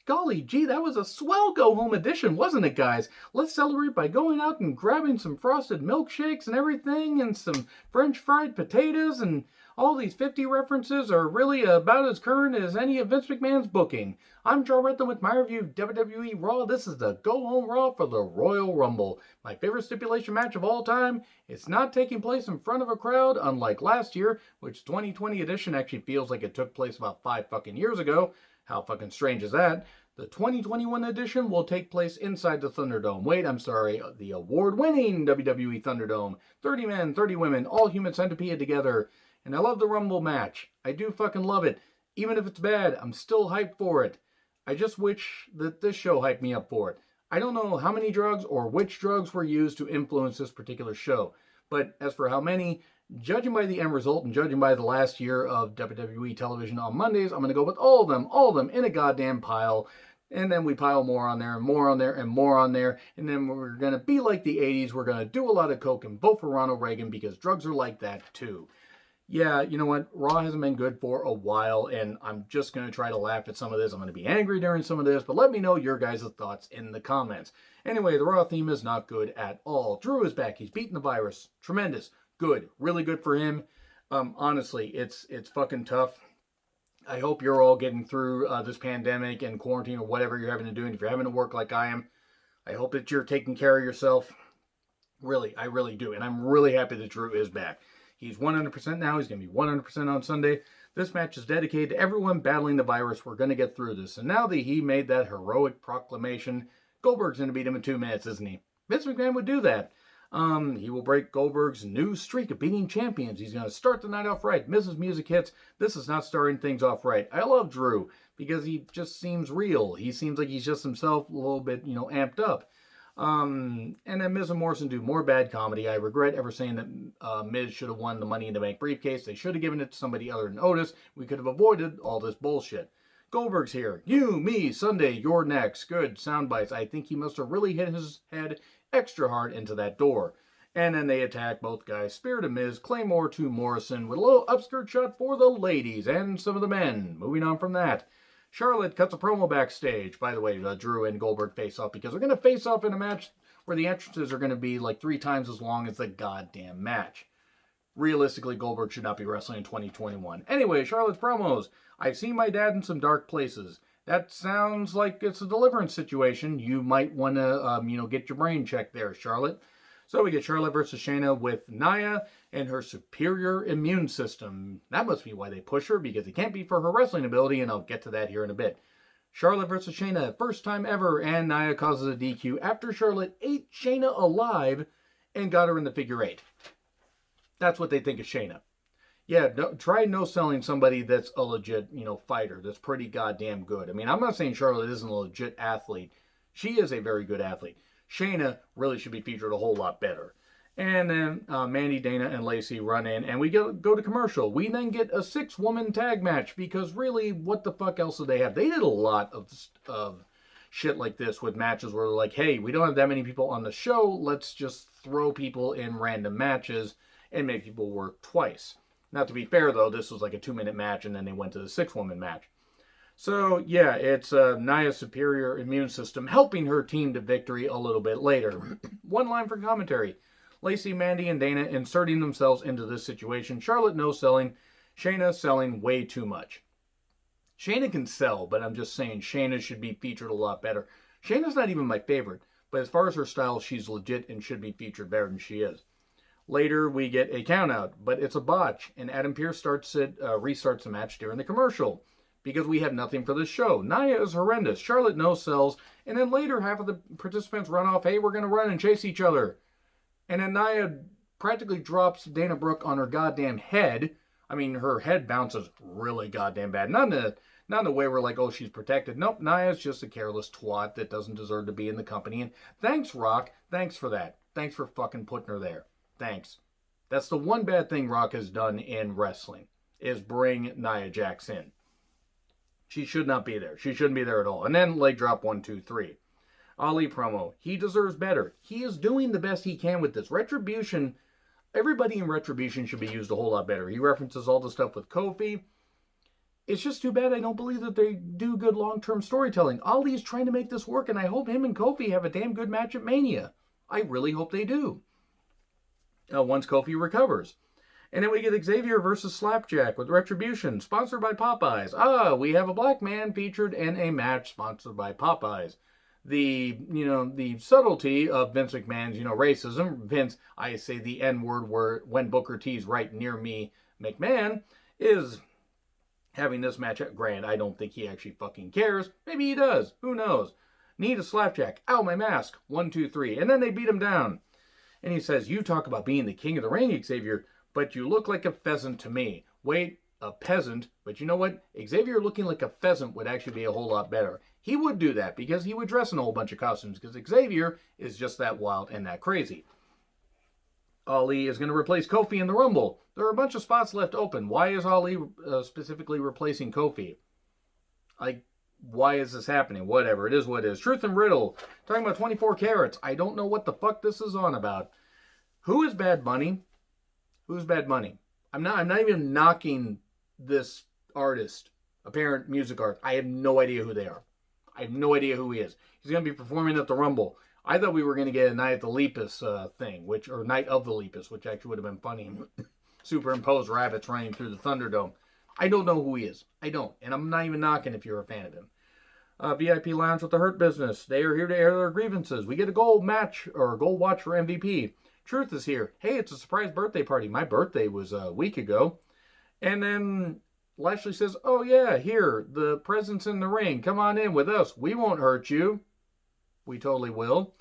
Golly gee, that was a swell go-home edition, wasn't it, guys? Let's celebrate by going out and grabbing some frosted milkshakes and everything, and some French fried potatoes, and all these 50 references are really about as current as any of Vince McMahon's booking. I'm Joe Rentham with my review of WWE Raw. This is the Go-Home Raw for the Royal Rumble. My favorite stipulation match of all time. It's not taking place in front of a crowd, unlike last year, which 2020 edition actually feels like it took place about 5 fucking years ago. How fucking strange is that? The 2021 edition will take place inside the Thunderdome. Wait, I'm sorry, the award-winning WWE Thunderdome. 30 men, 30 women, all human centipede together. And I love the Rumble match. I do fucking love it. Even if it's bad, I'm still hyped for it. I just wish that this show hyped me up for it. I don't know how many drugs or which drugs were used to influence this particular show. But as for how many, judging by the end result and judging by the last year of WWE television on Mondays, I'm going to go with all of them in a goddamn pile. And then we pile more on there and more on there and more on there. And then we're going to be like the 80s. We're going to do a lot of coke and vote for Ronald Reagan because drugs are like that too. Yeah, you know what? Raw hasn't been good for a while, and I'm just going to try to laugh at some of this. I'm going to be angry during some of this, but let me know your guys' thoughts in the comments. Anyway, the Raw theme is not good at all. Drew is back. He's beaten the virus. Tremendous. Good. Really good for him. Honestly, it's fucking tough. I hope you're all getting through this pandemic and quarantine or whatever you're having to do. And if you're having to work like I am, I hope that you're taking care of yourself. Really, I really do. And I'm really happy that Drew is back. He's 100% now. He's going to be 100% on Sunday. This match is dedicated to everyone battling the virus. We're going to get through this. And now that he made that heroic proclamation, Goldberg's going to beat him in 2 minutes, isn't he? Vince McMahon would do that. He will break Goldberg's new streak of beating champions. He's going to start the night off right. Mrs. Music hits. This is not starting things off right. I love Drew because he just seems real. He seems like he's just himself, a little bit, amped up. And then Miz and Morrison do more bad comedy. I regret ever saying that Miz should have won the Money in the Bank briefcase. They should have given it to somebody other than Otis. We could have avoided all this bullshit. Goldberg's here. You, me, Sunday, you're next. Good sound bites. I think he must have really hit his head extra hard into that door. And then they attack both guys. Spear to Miz, Claymore to Morrison with a little upskirt shot for the ladies and some of the men. Moving on from that. Charlotte cuts a promo backstage. By the way, Drew and Goldberg face off because they're going to face off in a match where the entrances are going to be like 3 times as long as the goddamn match. Realistically, Goldberg should not be wrestling in 2021. Anyway, Charlotte's promos. I've seen my dad in some dark places. That sounds like it's a deliverance situation. You might want to, get your brain checked there, Charlotte. So we get Charlotte versus Shayna with Nia and her superior immune system. That must be why they push her, because it can't be for her wrestling ability, and I'll get to that here in a bit. Charlotte versus Shayna, first time ever, and Nia causes a DQ after Charlotte ate Shayna alive and got her in the figure 8. That's what they think of Shayna. Yeah, try no-selling somebody that's a legit, fighter, that's pretty goddamn good. I mean, I'm not saying Charlotte isn't a legit athlete. She is a very good athlete. Shayna really should be featured a whole lot better. And then Mandy, Dana, and Lacey run in, and we go to commercial. We then get a 6-woman tag match, because really, what the fuck else do they have? They did a lot of shit like this with matches where they're like, hey, we don't have that many people on the show, let's just throw people in random matches and make people work twice. Now, to be fair, though, this was like a 2-minute match, and then they went to the 6-woman match. So, yeah, it's Nia's superior immune system helping her team to victory a little bit later. One line for commentary. Lacey, Mandy, and Dana inserting themselves into this situation. Charlotte no selling. Shayna selling way too much. Shayna can sell, but I'm just saying Shayna should be featured a lot better. Shayna's not even my favorite, but as far as her style, she's legit and should be featured better than she is. Later, we get a countout, but it's a botch, and Adam Pearce restarts the match during the commercial, because we have nothing for this show. Nia is horrendous. Charlotte no sells, and then later half of the participants run off, hey, we're going to run and chase each other. And then Nia practically drops Dana Brooke on her goddamn head. I mean, her head bounces really goddamn bad. Not in the way we're like, oh, she's protected. Nope, Nia's just a careless twat that doesn't deserve to be in the company. And thanks, Rock. Thanks for that. Thanks for fucking putting her there. Thanks. That's the one bad thing Rock has done in wrestling, is bring Nia Jax in. She should not be there. She shouldn't be there at all. And then leg drop 1, 2, 3. Ali promo. He deserves better. He is doing the best he can with this. Retribution, everybody in Retribution should be used a whole lot better. He references all the stuff with Kofi. It's just too bad I don't believe that they do good long-term storytelling. Ali's trying to make this work, and I hope him and Kofi have a damn good match at Mania. I really hope they do. Once Kofi recovers. And then we get Xavier versus Slapjack with Retribution, sponsored by Popeyes. We have a black man featured in a match sponsored by Popeyes. The subtlety of Vince McMahon's, racism. Vince, I say the N-word where when Booker T's right near me, McMahon, is having this match at Grand. I don't think he actually fucking cares. Maybe he does. Who knows? Need a Slapjack. Ow, my mask. 1, 2, 3. And then they beat him down. And he says, you talk about being the king of the ring, Xavier, but you look like a pheasant to me. Wait, a peasant? But you know what? Xavier looking like a pheasant would actually be a whole lot better. He would do that because he would dress in a whole bunch of costumes because Xavier is just that wild and that crazy. Ali is going to replace Kofi in the Rumble. There are a bunch of spots left open. Why is Ali specifically replacing Kofi? Why is this happening? Whatever. It is what it is. Truth and Riddle. Talking about 24 carats. I don't know what the fuck this is on about. Who is Bad Bunny? Who's Bad Bunny? I'm not even knocking this artist, apparent music art. I have no idea who they are. I have no idea who he is. He's going to be performing at the Rumble. I thought we were going to get a Night at the Lepus thing, or Night of the Lepus, which actually would have been funny. Superimpose rabbits running through the Thunderdome. I don't know who he is. I don't. And I'm not even knocking if you're a fan of him. VIP Lounge with the Hurt Business. They are here to air their grievances. We get a gold match, or a gold watch for MVP. Truth is here. Hey, it's a surprise birthday party. My birthday was a week ago. And then Lashley says, oh yeah, here, the present's in the ring. Come on in with us. We won't hurt you. We totally will.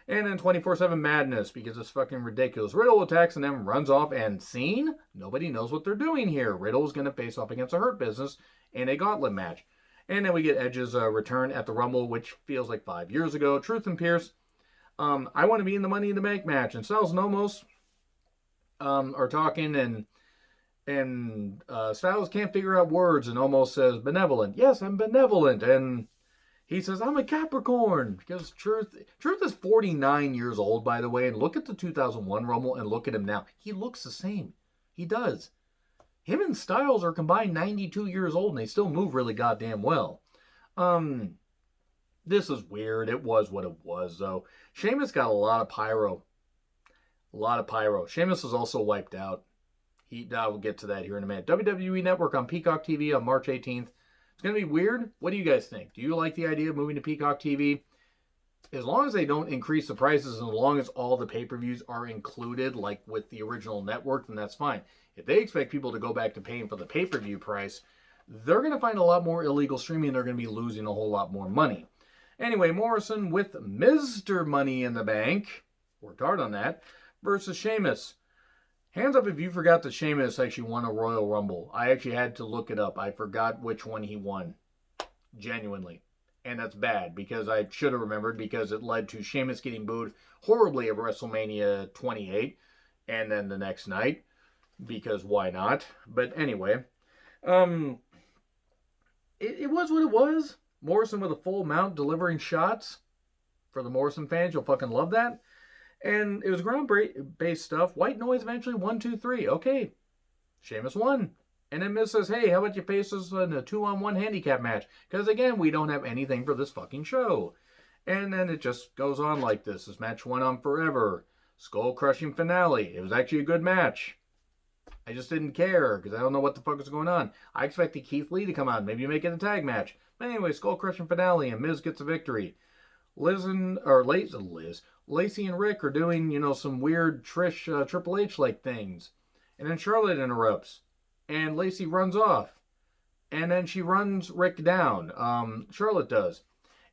And then 24/7 madness because it's fucking ridiculous. Riddle attacks and then runs off and scene. Nobody knows what they're doing here. Riddle's going to face off against a Hurt Business in a gauntlet match. And then we get Edge's return at the Rumble, which feels like 5 years ago. Truth and Pierce. I want to be in the Money in the Bank match. And Styles and Omos are talking and Styles can't figure out words and Omos says benevolent. Yes, I'm benevolent. And he says, I'm a Capricorn. Because Truth is 49 years old, by the way. And look at the 2001 Rumble and look at him now. He looks the same. He does. Him and Styles are combined 92 years old, and they still move really goddamn well. This is weird. It was what it was, though. Sheamus got a lot of pyro. A lot of pyro. Sheamus is also wiped out. I will get to that here in a minute. WWE Network on Peacock TV on March 18th. It's going to be weird. What do you guys think? Do you like the idea of moving to Peacock TV? As long as they don't increase the prices and as long as all the pay-per-views are included, like with the original network, then that's fine. If they expect people to go back to paying for the pay-per-view price, they're going to find a lot more illegal streaming. They're going to be losing a whole lot more money. Anyway, Morrison with Mr. Money in the Bank, worked hard on that, versus Sheamus. Hands up if you forgot that Sheamus actually won a Royal Rumble. I actually had to look it up. I forgot which one he won. Genuinely. And that's bad because I should have remembered because it led to Sheamus getting booed horribly at WrestleMania 28 and then the next night because why not? But anyway, it was what it was. Morrison with a full mount delivering shots. For the Morrison fans, you'll fucking love that. And it was ground-based stuff. White Noise eventually 1, 2, 3. Okay. Sheamus won. And then Miz says, hey, how about you face us in a 2-on-1 handicap match? Because, again, we don't have anything for this fucking show. And then it just goes on like this. This match went on forever. Skull-crushing finale. It was actually a good match. I just didn't care because I don't know what the fuck was going on. I expected Keith Lee to come out. Maybe make it a tag match. But anyway, skull-crushing finale and Miz gets a victory. Lacey and Rick are doing, some weird Triple H-like things. And then Charlotte interrupts. And Lacey runs off. And then she runs Rick down. Charlotte does.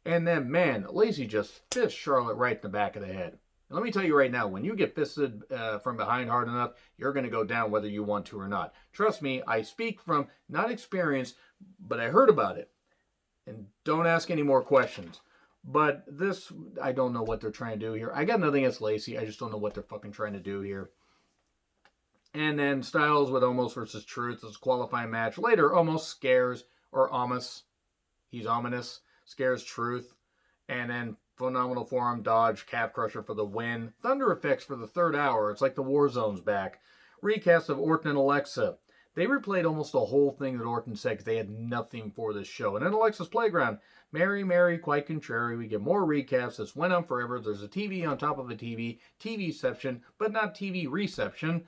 And then, man, Lacey just fists Charlotte right in the back of the head. And let me tell you right now, when you get fisted from behind hard enough, you're going to go down whether you want to or not. Trust me, I speak from not experience, but I heard about it. And don't ask any more questions. But this, I don't know what they're trying to do here. I got nothing against Lacey. I just don't know what they're fucking trying to do here. And then Styles with Omos versus Truth as a qualifying match. Later, Omos scares, or Amos, he's ominous, scares Truth. And then phenomenal forearm dodge, calf crusher for the win. Thunder effects for the third hour. It's like the War Zone's back. Recast of Orton and Alexa. They replayed almost the whole thing that Orton said because they had nothing for this show. And then Alexa's Playground. Mary, Mary, quite contrary. We get more recaps. This went on forever. There's a TV on top of a TV. TVception, but not TV reception.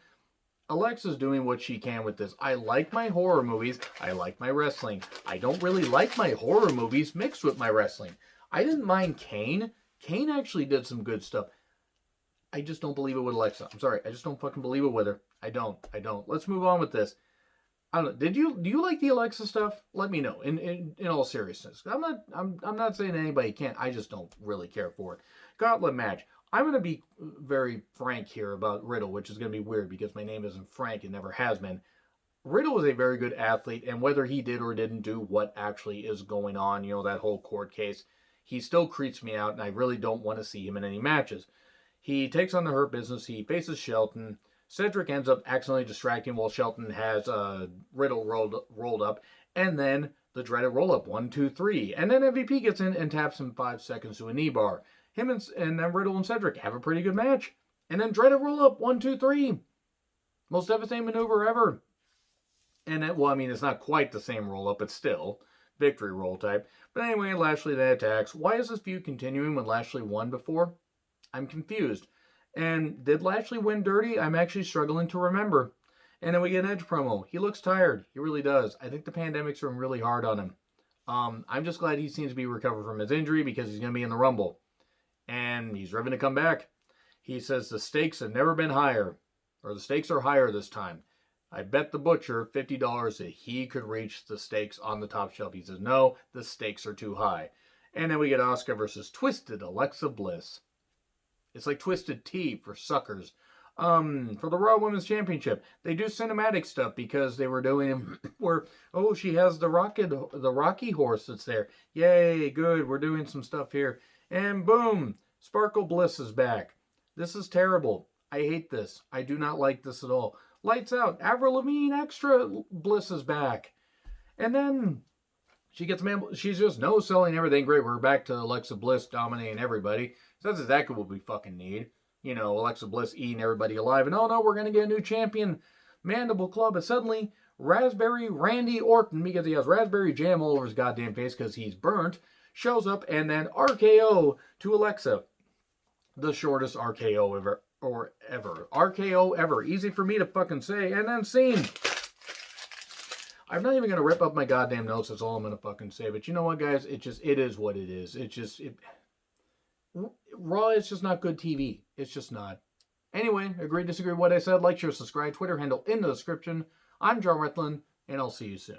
Alexa's doing what she can with this. I like my horror movies. I like my wrestling. I don't really like my horror movies mixed with my wrestling. I didn't mind Kane. Kane actually did some good stuff. I just don't believe it with Alexa. I'm sorry. I just don't fucking believe it with her. I don't. Let's move on with this. I don't know. Do you like the Alexa stuff? Let me know. In all seriousness, I'm not saying anybody can't. I just don't really care for it. Gauntlet match. I'm gonna be very frank here about Riddle, which is gonna be weird because my name isn't Frank. It never has been. Riddle was a very good athlete, and whether he did or didn't do what actually is going on, that whole court case, he still creeps me out, and I really don't want to see him in any matches. He takes on the Hurt Business. He faces Shelton. Cedric ends up accidentally distracting while Shelton has Riddle rolled up. And then the dreaded roll-up, 1, 2, 3. And then MVP gets in and taps him 5 seconds to a knee bar. Him and then Riddle and Cedric have a pretty good match. And then dreaded roll-up, 1, 2, 3. Most devastating maneuver ever. And then, well, I mean, it's not quite the same roll-up, but still. Victory roll type. But anyway, Lashley then attacks. Why is this feud continuing when Lashley won before? I'm confused. And did Lashley win dirty? I'm actually struggling to remember. And then we get an Edge promo. He looks tired. He really does. I think the pandemic's been really hard on him. I'm just glad he seems to be recovered from his injury because he's going to be in the Rumble. And he's driven to come back. He says the stakes have never been higher. Or the stakes are higher this time. I bet the butcher $50 that he could reach the stakes on the top shelf. He says, no, the stakes are too high. And then we get Asuka versus Twisted Alexa Bliss. It's like Twisted Tea for suckers. For the Raw Women's Championship, they do cinematic stuff because they were doing where, oh, she has the Rocky horse that's there. Yay, good, we're doing some stuff here. And boom, Sparkle Bliss is back. This is terrible. I hate this. I do not like this at all. Lights out. Avril Lavigne Extra Bliss is back. And then she's just no-selling everything. Great, we're back to Alexa Bliss dominating everybody. So that's exactly what we fucking need. Alexa Bliss eating everybody alive. And oh no, we're going to get a new champion, Mandible Club. And suddenly, Raspberry Randy Orton, because he has raspberry jam all over his goddamn face because he's burnt, shows up and then RKO to Alexa. The shortest RKO ever. RKO ever. Easy for me to fucking say. And then scene. I'm not even going to rip up my goddamn notes. That's all I'm going to fucking say. But you know what, guys? It is what it is. Raw is just not good TV. It's just not. Anyway, agree, disagree with what I said. Like, share, subscribe. Twitter handle in the description. I'm John Retlin, and I'll see you soon.